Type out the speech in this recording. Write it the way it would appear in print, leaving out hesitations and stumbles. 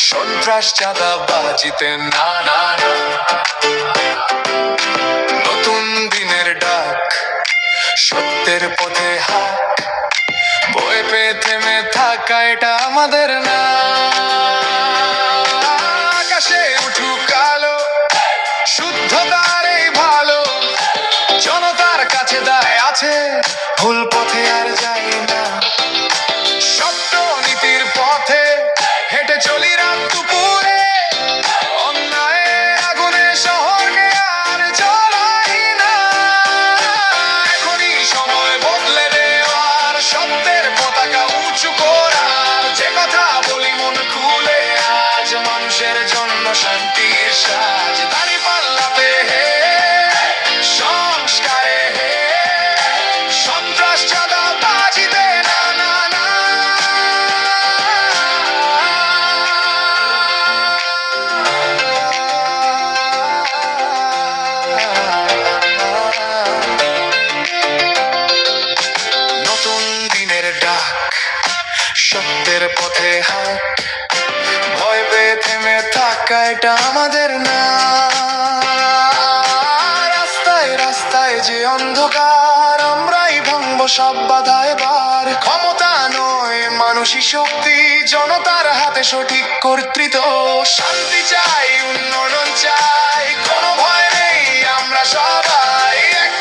সন্ত্রাস চাঁদাবাজিতে না না না। নতুন দিনের ডাক, সত্যের পথে হাক, ভয় পেয়ে থেমে থাকা এটা আমাদের না। আকাশে উঠুক কালো, শুদ্ধতার এই ভালো, জনতার কাছে দায় আছে, ভুল পথে আর যাই না। সত্য নীতির পথে হেঁটে চলি রাত দুপুরে, অন্যায়ের আগুনে শহরকে আর জ্বলাই না। এখনই সময় বদলে দেওয়ার, সত্যের পতাকা উঁচু করার, যে কথা বলি মন খুলে আজ, মানুষের জন্য শান্তির সাজ। দাঁড়ি পাল্লাতে হে, সংস্কারে হে, সন্ত্রাস চাঁদাবাজিতে না না না। নতুন দিনের ডাক, সত্যের পথে হাট, ভয় পেয়ে থেমে থাকা এটা আমাদের না। রাস্তায় রাস্তায় যে অন্ধকার, আমরাই ভাঙবো সব বাধা এবার। ক্ষমতা নয় মানুষই শক্তি, জনতার হাতে সঠিক কর্তৃত্ব। শান্তি চাই, উন্নয়ন চাই, কোনো ভয় নেই আমরা সবাই এক